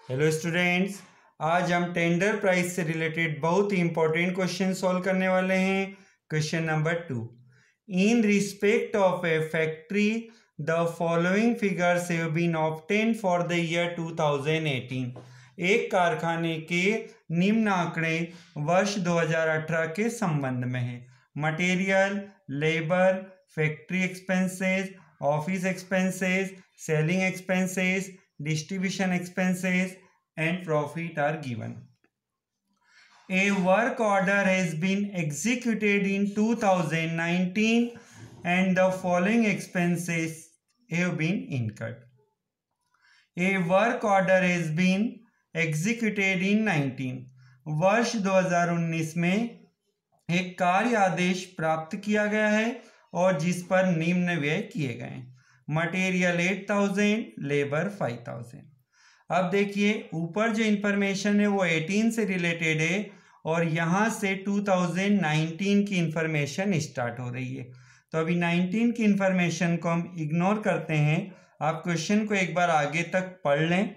Hello students, आज हम tender price से रिलेटेड बहुत ही इंपॉर्टेंट क्वेश्चन सॉल्व करने वाले हैं। Question number 2, in respect of a factory the following figures have been obtained for the year 2018। एक कारखाने के निम्न आंकड़े वर्ष 2018 के संबंध में है। Material, labour, factory expenses, office expenses, selling expenses, distribution expenses and profit are given. A work order has been executed in 2019 and the following expenses have been incurred. A work order has been executed in 19 वर्ष 2019 में एक कार्य आदेश प्राप्त किया गया है और जिस पर निम्न व्यय किए गए हैं। Material 8000, labour 5000। अब देखिए ऊपर जो इंफॉर्मेशन है वो 18 से रिलेटेड है और यहाँ से 2019 की इंफॉर्मेशन स्टार्ट हो रही है। तो अभी 19 की इंफॉर्मेशन को हम इग्नोर करते हैं। आप क्वेश्चन को एक बार आगे तक पढ़ लें।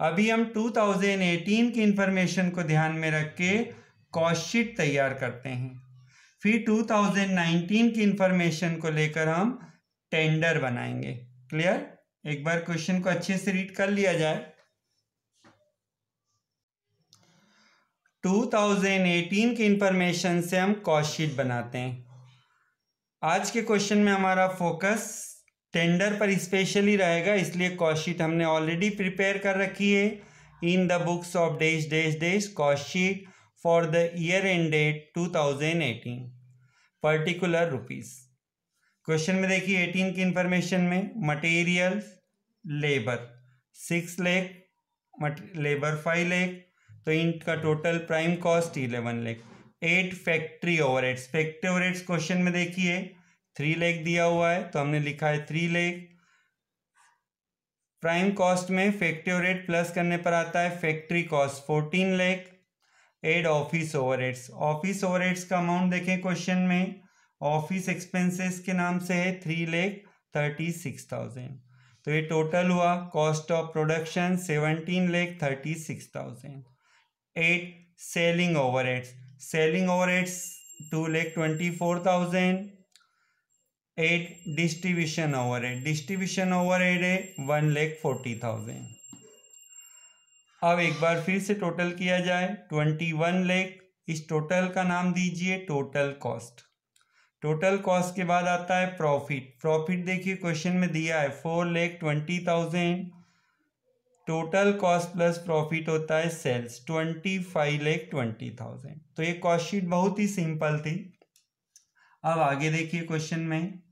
अभी हम 2018 की इंफॉर्मेशन को ध्यान में रख के कॉस्ट शीट तैयार करते हैं। फिर 2019 की इंफॉर्मेशन को लेकर हम टेंडर बनाएंगे। क्लियर? एक बार क्वेश्चन को अच्छे से रीड कर लिया जाए। 2018 की इंफॉर्मेशन से हम कॉस्ट शीट बनाते हैं। आज के क्वेश्चन में हमारा फोकस टेंडर पर स्पेशली रहेगा, इसलिए कॉस्ट शीट हमने ऑलरेडी प्रिपेयर कर रखी है। In the books of dash dash dash cost sheet for the year ended 2018 particular rupees. Question में देखिए 18 की इंफॉर्मेशन में material, labour 6 lakh, labour 5 lakh, तो इनका total prime cost 11 lakh. 8 factory overheads, factory overheads question में देखिए 3 लाख दिया हुआ है तो हमने लिखा है 3 लाख। प्राइम कॉस्ट में फैक्ट्री ओवरहेड प्लस करने पर आता है factory cost 14 lakh. Add office overheads, office overheads का अमाउंट देखें क्वेश्चन में, ऑफिस एक्सपेंसेस के नाम से है 3,36,000। तो ये टोटल हुआ cost of production 17,36,000। 8 selling overheads, selling overheads 2,24,000। 8 distribution overhead, distribution overhead है 1,40,000। अब एक बार फिर से टोटल किया जाए 21 लाख। इस टोटल का नाम दीजिए टोटल कॉस्ट। टोटल कॉस्ट के बाद आता है प्रॉफिट। प्रॉफिट देखिए क्वेश्चन में दिया है 4,20,000। टोटल कॉस्ट प्लस प्रॉफिट होता है सेल्स 25,20,000। तो ये कॉस्ट शीट बहुत ही सिंपल थी। अब आगे देखिए क्वेश्चन में,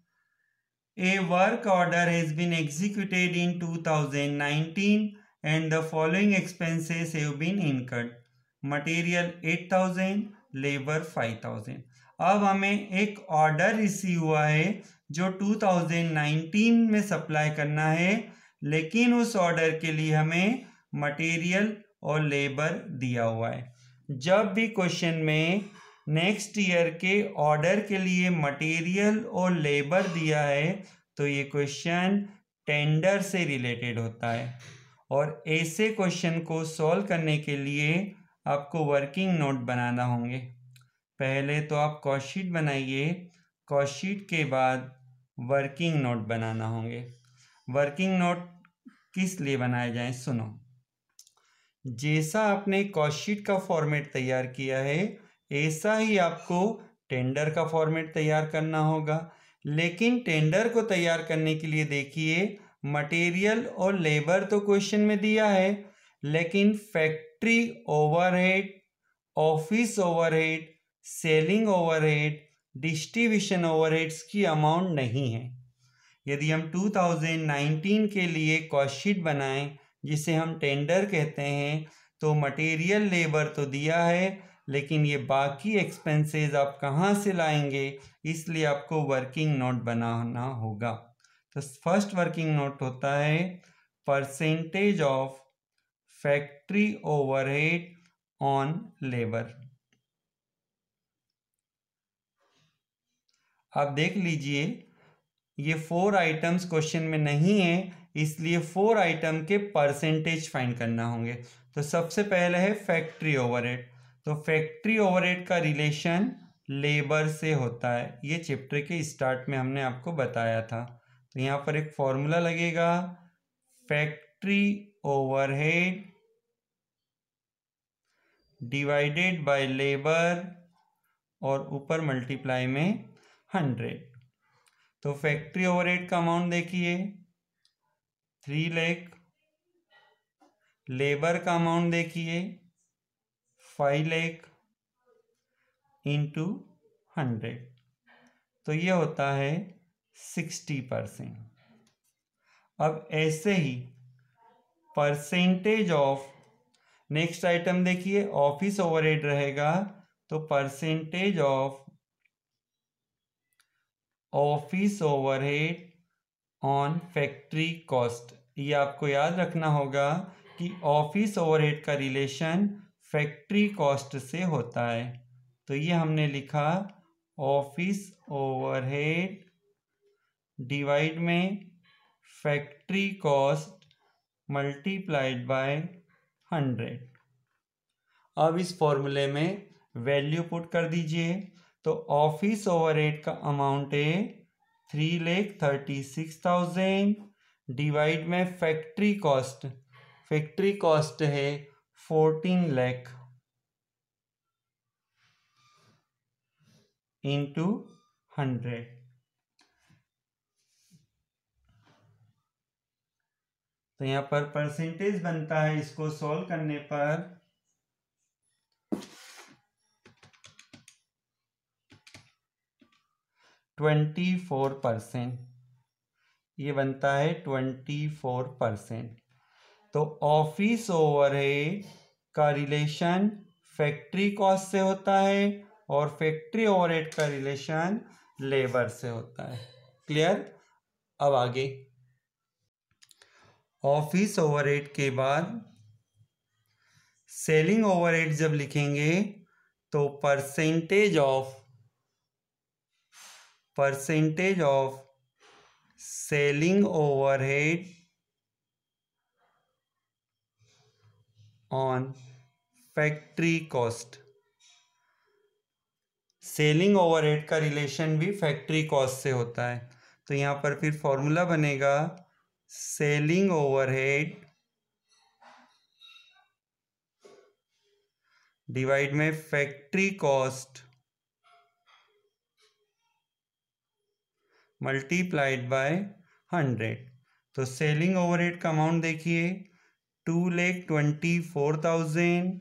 a work order has been executed in 2019 and the following expenses have been incurred. Material 8,000, labor 5,000। अब हमें एक ऑर्डर रिसीव हुआ है जो 2019 में सप्लाई करना है, लेकिन उस ऑर्डर के लिए हमें मटेरियल और लेबर दिया हुआ है। जब भी क्वेश्चन में नेक्स्ट ईयर के ऑर्डर के लिए मटेरियल और लेबर दिया है तो ये क्वेश्चन टेंडर से रिलेटेड होता है। और ऐसे क्वेश्चन को सॉल्व करने के लिए आपको वर्किंग नोट बनाना होंगे। पहले तो आप कॉस्ट शीट बनाइए, कॉस्ट शीट के बाद वर्किंग नोट बनाना होंगे। वर्किंग नोट किस लिए बनाए जाएं, सुनो। जैसा आपने कॉस्ट शीट का फॉर्मेट तैयार किया है ऐसा ही आपको टेंडर का फॉर्मेट तैयार करना होगा। लेकिन टेंडर को तैयार करने के लिए देखिए मटेरियल और लेबर तो क्वेश्चन में दिया है, लेकिन factory overhead, office overhead, selling overhead, distribution overheads की अमाउंट नहीं है। यदि हम 2019 के लिए कॉस्ट शीट बनाएं जिसे हम टेंडर कहते हैं तो मटेरियल लेबर तो दिया है, लेकिन ये बाकी एक्सपेंसेस आप कहाँ से लाएंगे, इसलिए आपको वर्किंग नोट बनाना होगा। तो फर्स्ट वर्किंग नोट होता है percentage of factory overhead on labour. आप देख लीजिए ये 4 आइटम्स क्वेश्चन में नहीं है, इसलिए 4 आइटम के परसेंटेज फाइंड करना होंगे। तो सबसे पहले है फैक्ट्री ओवरहेड। तो फैक्ट्री ओवरहेड का रिलेशन लेबर से होता है, ये चैप्टर के स्टार्ट में हमने आपको बताया था। तो यहाँ पर एक फॉर्मूला लगेगा, factory overhead divided by labour और ऊपर मल्टीप्लाई में 100। तो फैक्ट्री ओवरहेड का अमाउंट देखिए 3 लाख, लेबर का अमाउंट देखिए 5 लाख इंटू 100, तो ये होता है 60%। अब ऐसे ही परसेंटेज ऑफ, नेक्स्ट आइटम देखिए ऑफिस ओवरहेड रहेगा, तो percentage of office overhead on factory cost. ये आपको याद रखना होगा कि ऑफिस ओवरहेड का रिलेशन फैक्ट्री कॉस्ट से होता है। तो ये हमने लिखा ऑफिस ओवरहेड डिवाइड में फैक्ट्री कॉस्ट मल्टीप्लाइड बाय 100। अब इस फॉर्मूले में वैल्यू पुट कर दीजिए। तो ऑफिस ओवरहेड का अमाउंट है 3,36,000 डिवाइड में फैक्ट्री कॉस्ट, फैक्ट्री कॉस्ट है 14 लाख इंटू 100। तो यहाँ पर परसेंटेज बनता है, इसको सॉल्व करने पर 24%, ये बनता है 24%। तो ऑफिस ओवरहेड का रिलेशन फैक्ट्री कॉस्ट से होता है और फैक्ट्री ओवरहेड का रिलेशन लेबर से होता है। क्लियर? अब आगे ऑफिस ओवरहेड के बाद सेलिंग ओवरहेड जब लिखेंगे तो percentage of selling overhead on factory cost. Selling overhead का रिलेशन भी फैक्ट्री कॉस्ट से होता है। तो यहाँ पर फिर फॉर्मूला बनेगा सेलिंग ओवरहेड डिवाइड में फैक्ट्री कॉस्ट मल्टीप्लाइड बाय 100। तो सेलिंग ओवरहेड का अमाउंट देखिए 2,24,000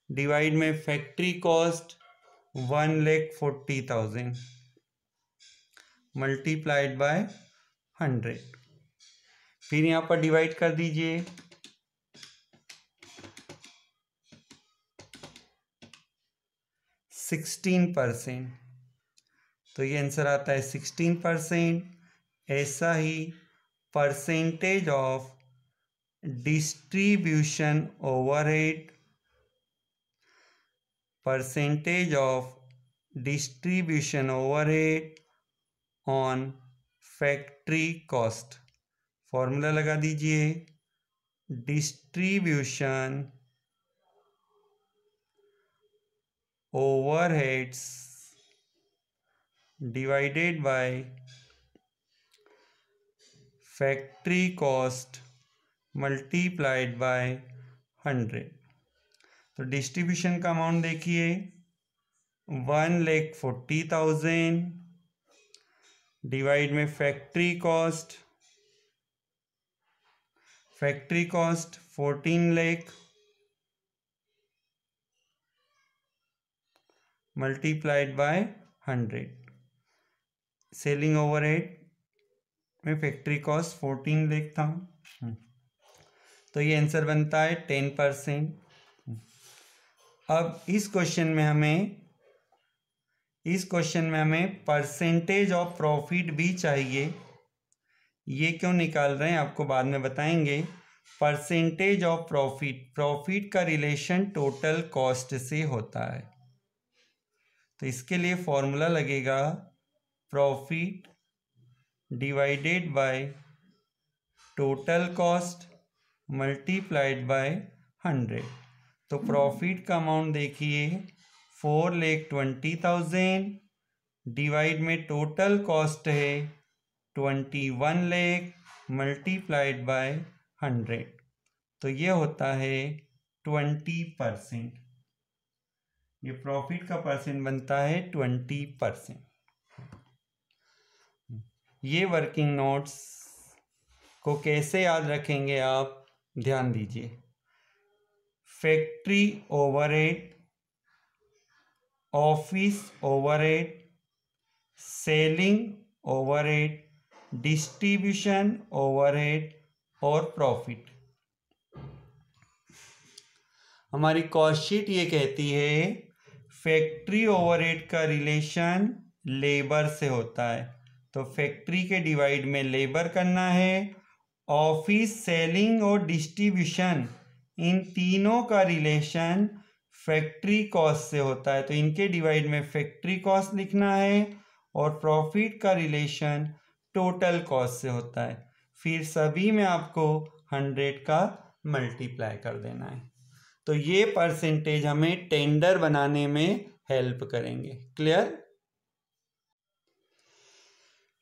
डिवाइड में फैक्ट्री कॉस्ट 1,40,000 मल्टीप्लाइड बाय 100। फिर यहाँ पर डिवाइड कर दीजिए, 16%, तो ये आंसर आता है 16%। ऐसा ही percentage of distribution overhead, percentage of distribution overhead on factory cost. Formula लगा दीजिए, distribution overheads divided by factory cost multiplied by 100। तो डिस्ट्रीब्यूशन का अमाउंट देखिए 1,40,000 डिवाइड में factory cost 14 lakh multiplied by 100। Selling overhead में फैक्ट्री कॉस्ट 14 लाख था, तो ये आंसर बनता है 10%। अब इस क्वेश्चन में हमें परसेंटेज ऑफ प्रॉफिट भी चाहिए। ये क्यों निकाल रहे हैं आपको बाद में बताएंगे। परसेंटेज ऑफ प्रॉफिट का रिलेशन टोटल कॉस्ट से होता है। तो इसके लिए फॉर्मूला लगेगा profit divided by total cost multiplied by 100। तो प्रॉफिट का अमाउंट देखिए 4,20,000 डिवाइड में टोटल कॉस्ट है 21 लाख मल्टीप्लाइड बाय 100। तो ये होता है 20%। ये प्रॉफिट का परसेंट बनता है 20%। ये वर्किंग नोट्स को कैसे याद रखेंगे आप ध्यान दीजिए। Factory overhead, office overhead, selling overhead, distribution overhead और प्रॉफिट। हमारी कॉस्ट शीट ये कहती है फैक्ट्री ओवरहेड का रिलेशन लेबर से होता है, तो फैक्ट्री के डिवाइड में लेबर करना है। ऑफिस, सेलिंग और डिस्ट्रीब्यूशन, इन तीनों का रिलेशन फैक्ट्री कॉस्ट से होता है, तो इनके डिवाइड में फैक्ट्री कॉस्ट लिखना है। और प्रॉफिट का रिलेशन टोटल कॉस्ट से होता है। फिर सभी में आपको 100 का मल्टीप्लाई कर देना है। तो ये परसेंटेज हमें टेंडर बनाने में हेल्प करेंगे। क्लियर?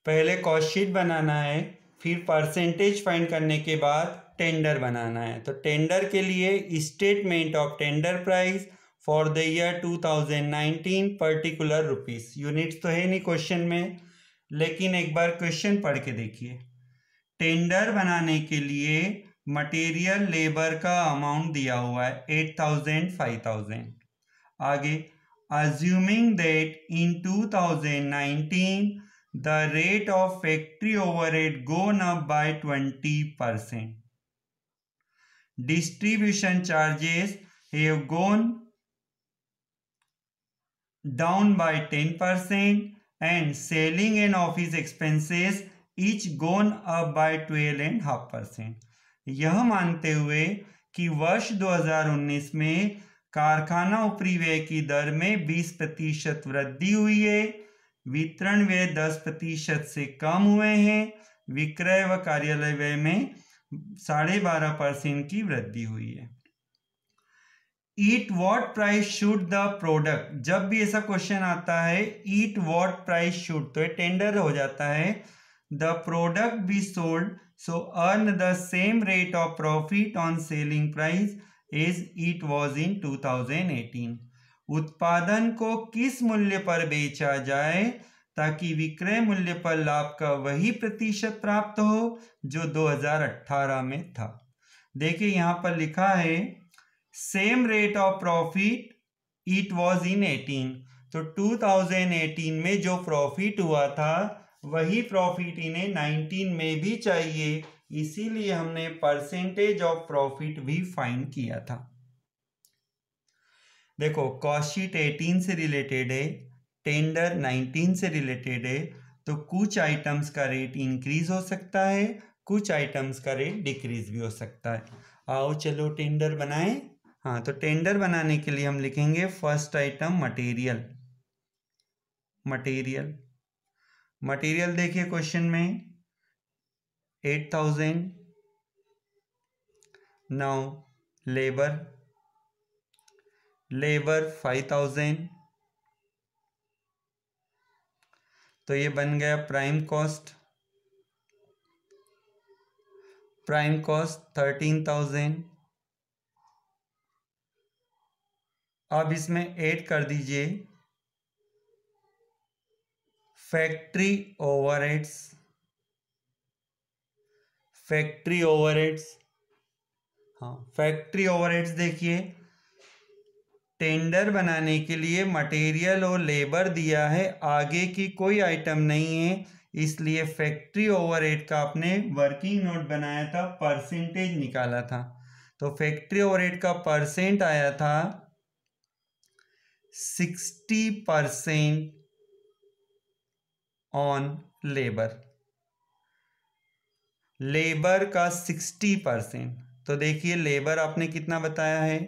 पहले कॉस्ट शीट बनाना है, फिर परसेंटेज फाइंड करने के बाद टेंडर बनाना है। तो टेंडर के लिए statement of tender price for the year 2019 particular rupees. Units तो है नहीं क्वेश्चन में, लेकिन एक बार क्वेश्चन पढ़ के देखिए। टेंडर बनाने के लिए मटेरियल लेबर का अमाउंट दिया हुआ है 8,000 5,000। आगे assuming that in 2019 the rate of factory overhead gone up by 20%, distribution charges have gone down by 10% and selling and office expenses each gone up by 12.5%। यह मानते हुए कि वर्ष 2019 में कारखाना उपरी व्यय की दर में 20% वृद्धि हुई है, वितरण व्यय 10% से कम हुए हैं, विक्रय व कार्यालय व्यय में 12.5% की वृद्धि हुई है। ईट what price should the product, जब भी ऐसा क्वेश्चन आता है ईट व्हाट प्राइस शुड, तो ये टेंडर हो जाता है। The product be sold so earn the same rate of profit on selling price as it was in 2018। उत्पादन को किस मूल्य पर बेचा जाए ताकि विक्रय मूल्य पर लाभ का वही प्रतिशत प्राप्त हो जो 2018 में था। देखिए यहाँ पर लिखा है same rate of profit it was इन 18, तो 2018 में जो प्रॉफिट हुआ था वही प्रॉफिट इन्हें 19 में भी चाहिए, इसीलिए हमने परसेंटेज ऑफ प्रॉफिट भी फाइंड किया था। देखो कॉस्ट शीट 18 से रिलेटेड है, टेंडर 19 से रिलेटेड है, तो कुछ आइटम्स का रेट इंक्रीज हो सकता है, कुछ आइटम्स का रेट डिक्रीज भी हो सकता है। आओ चलो टेंडर बनाएं। हाँ, तो टेंडर बनाने के लिए हम लिखेंगे फर्स्ट आइटम मटेरियल। मटेरियल देखिए क्वेश्चन में 8,000। नाउ लेबर 5,000, तो ये बन गया प्राइम कॉस्ट 13,000। अब इसमें ऐड कर दीजिए फैक्ट्री ओवरहेड्स। हाँ, फैक्ट्री ओवरहेड्स देखिए टेंडर बनाने के लिए मटेरियल और लेबर दिया है, आगे की कोई आइटम नहीं है, इसलिए फैक्ट्री ओवरहेड का आपने वर्किंग नोट बनाया था, परसेंटेज निकाला था। तो फैक्ट्री ओवरहेड का परसेंट आया था 60% ऑन लेबर का 60%। तो देखिए लेबर आपने कितना बताया है,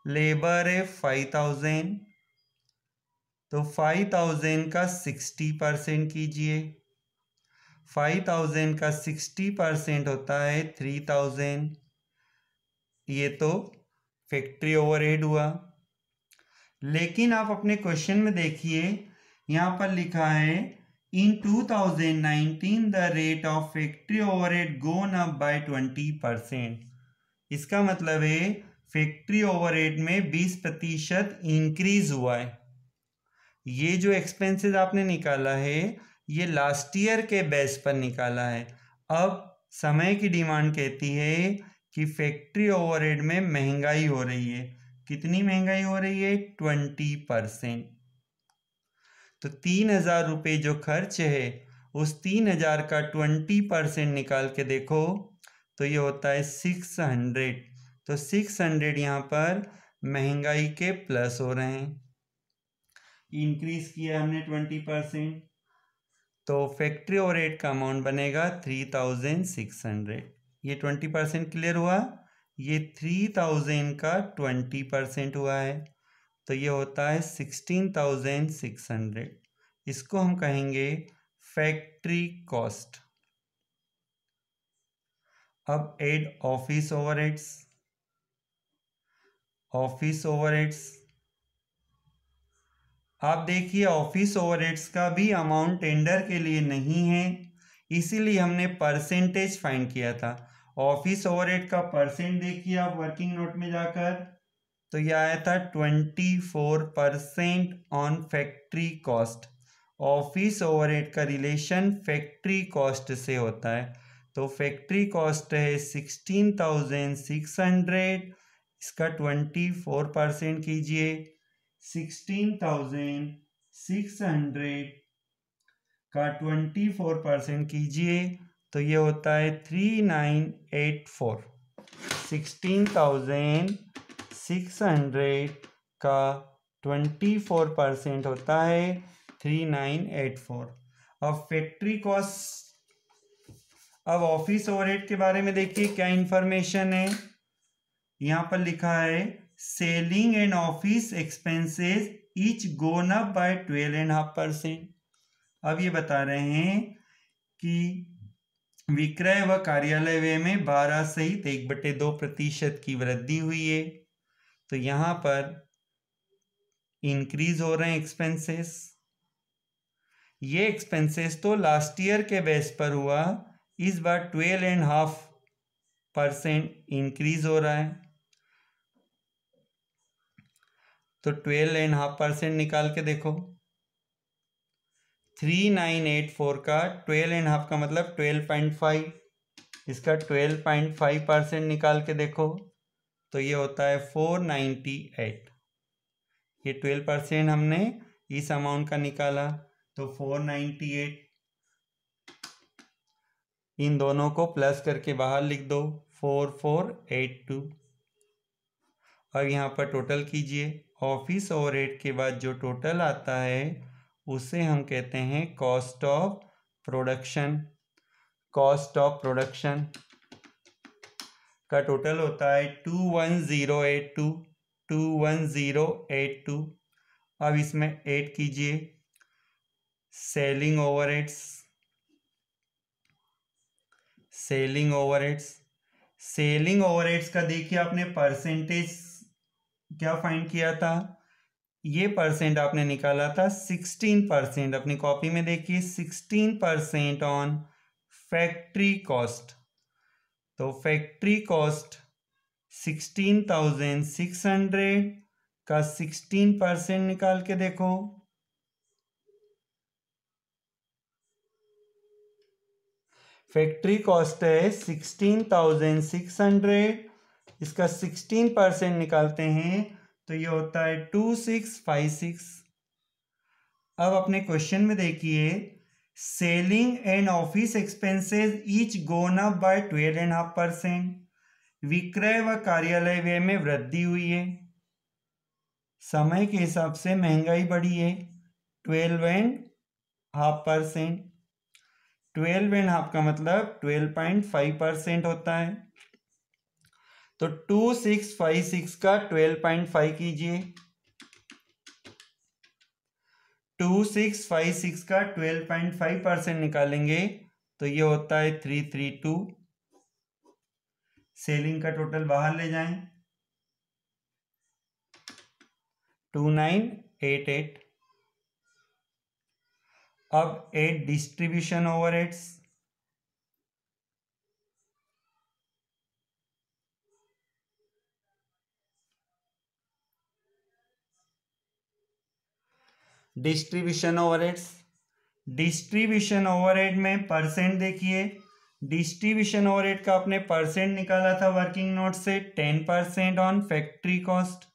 लेबर है 5,000, तो 5,000 का 60% कीजिए, 5,000 का 60% होता है 3,000। ये तो फैक्ट्री ओवरहेड हुआ। लेकिन आप अपने क्वेश्चन में देखिए, यहाँ पर लिखा है in 2019 the rate of factory overhead gone up by 20%। इसका मतलब है फैक्ट्री ओवरहेड में 20% इंक्रीज हुआ है। ये जो एक्सपेंसेस आपने निकाला है ये लास्ट ईयर के बेस पर निकाला है। अब समय की डिमांड कहती है कि फैक्ट्री ओवरहेड में महंगाई हो रही है। कितनी महंगाई हो रही है? 20%। तो 3,000 रुपये जो खर्च है उस 3,000 का 20% निकाल के देखो तो ये होता है 600। तो 600 यहाँ पर महंगाई के प्लस हो रहे हैं, इंक्रीज किया हमने 20%। तो फैक्ट्री ओवरहेड का अमाउंट बनेगा 3,600। ये 20% क्लियर हुआ। ये 3,000 का 20% हुआ है तो ये होता है 16,600। इसको हम कहेंगे फैक्ट्री कॉस्ट। अब add office overheads. Office overheads आप देखिए, ऑफिस ओवरहेड्स का भी अमाउंट टेंडर के लिए नहीं है, इसीलिए हमने परसेंटेज फाइंड किया था। ऑफिस ओवरहेड का परसेंट देखिए आप वर्किंग नोट में जाकर, तो यह आया था 24% on factory cost. Office overhead का रिलेशन फैक्ट्री कॉस्ट से होता है। तो फैक्ट्री कॉस्ट है 16,600, इसका 24% कीजिए। 16,600 का 24% कीजिए तो ये होता है 3,984। 16,600 का 24% होता है 3,984। अब फैक्ट्री कॉस्ट, अब ऑफिस ओवरहेड के बारे में देखिए क्या इंफॉर्मेशन है। यहाँ पर लिखा है selling and office expenses each gone up by 12.5%। अब ये बता रहे हैं कि विक्रय व कार्यालय व्यय में 12 सहित 1/2% की वृद्धि हुई है। तो यहाँ पर इंक्रीज हो रहे हैं एक्सपेंसेस। ये एक्सपेंसेस तो लास्ट ईयर के बेस पर हुआ, इस बार 12.5% इंक्रीज हो रहा है। तो 12.5% निकाल के देखो। 3,984 का 12.5 का मतलब 12.5, इसका 12.5% निकाल के देखो तो ये होता है 498। ये 12% हमने इस अमाउंट का निकाला तो 498। इन दोनों को प्लस करके बाहर लिख दो 4482। अब यहाँ पर टोटल कीजिए। ऑफिस ओवरहेड के बाद जो टोटल आता है उसे हम कहते हैं cost of production. Cost of production का टोटल होता है 21082। 21082। अब इसमें ऐड कीजिए selling overheads. Selling overheads, selling overheads का देखिए आपने परसेंटेज क्या फाइंड किया था, ये परसेंट आपने निकाला था 16%। अपनी कॉपी में देखिए 16% ऑन फैक्ट्री कॉस्ट। तो फैक्ट्री कॉस्ट 16,600 का 16% निकाल के देखो। फैक्ट्री कॉस्ट है 16,600, इसका 16% निकालते हैं तो ये होता है 2656। अब अपने क्वेश्चन में देखिए selling and office expenses each gone up by 12.5%। विक्रय व कार्यालय व्यय में वृद्धि हुई है, समय के हिसाब से महंगाई बढ़ी है 12.5%। 12.5 का मतलब 12.5% होता है। तो 2656 का 12.5 कीजिए। 2656 का 12.5% निकालेंगे तो ये होता है 332। सेलिंग का टोटल बाहर ले जाएं 2988। अब add distribution overheads. Distribution overhead में परसेंट देखिए, डिस्ट्रीब्यूशन ओवरहेड का आपने परसेंट निकाला था वर्किंग नोट से 10% on factory cost,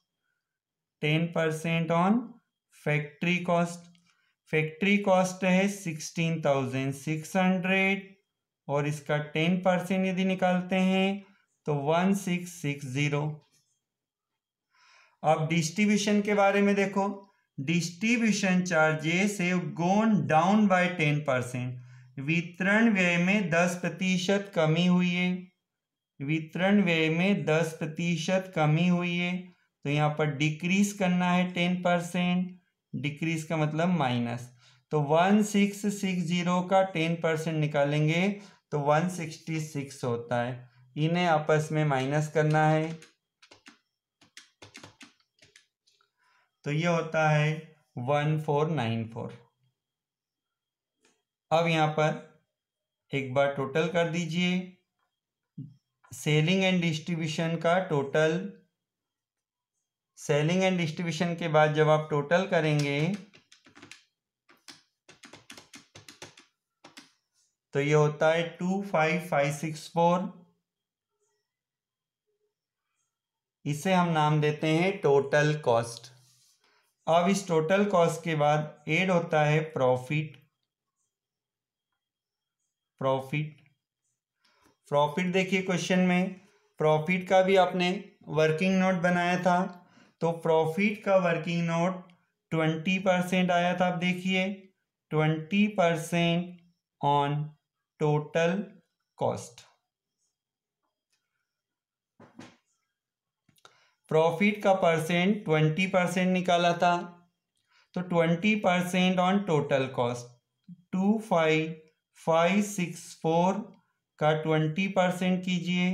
10% on factory cost. Factory cost है 16,600 और इसका 10% यदि निकालते हैं तो 1660। अब डिस्ट्रीब्यूशन के बारे में देखो, distribution charges have gone down by 10%। वितरण व्यय में 10% कमी हुई है, वितरण व्यय में 10% कमी हुई है। तो यहाँ पर डिक्रीज करना है 10%, डिक्रीज का मतलब माइनस। तो 1660 का 10% निकालेंगे तो 166 होता है। इन्हें आपस में माइनस करना है तो ये होता है 1494। अब यहाँ पर एक बार टोटल कर दीजिए, सेलिंग एंड डिस्ट्रीब्यूशन का टोटल। सेलिंग एंड डिस्ट्रीब्यूशन के बाद जब आप टोटल करेंगे तो ये होता है 25564। इसे हम नाम देते हैं टोटल कॉस्ट। अब इस टोटल कॉस्ट के बाद ऐड होता है प्रॉफिट। प्रॉफिट देखिए क्वेश्चन में प्रॉफिट का भी आपने वर्किंग नोट बनाया था, तो प्रॉफिट का वर्किंग नोट 20% आया था। आप देखिए 20% ऑन टोटल कॉस्ट। प्रॉफिट का परसेंट 20% निकाला था, तो 20% ऑन टोटल कॉस्ट 25564 का 20% कीजिए।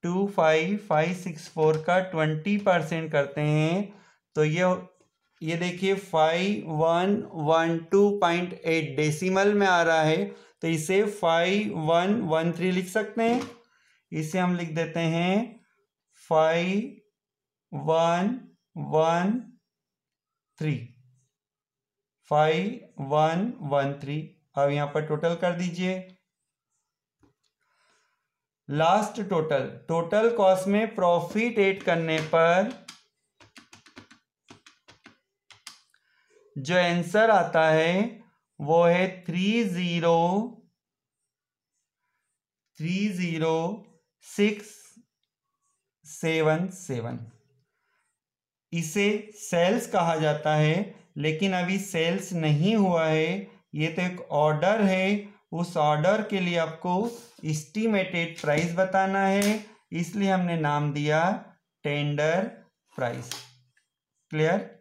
25564 का 20% करते हैं तो ये देखिए 5112.8 डेसिमल में आ रहा है, तो इसे 5113 लिख सकते हैं। इसे हम लिख देते हैं 5113। अब यहाँ पर टोटल कर दीजिए। लास्ट टोटल कॉस्ट में प्रॉफिट ऐड करने पर जो आंसर आता है वो है 30677। इसे सेल्स कहा जाता है, लेकिन अभी सेल्स नहीं हुआ है, ये तो एक ऑर्डर है। उस ऑर्डर के लिए आपको एस्टिमेटेड प्राइस बताना है, इसलिए हमने नाम दिया टेंडर प्राइस। क्लियर?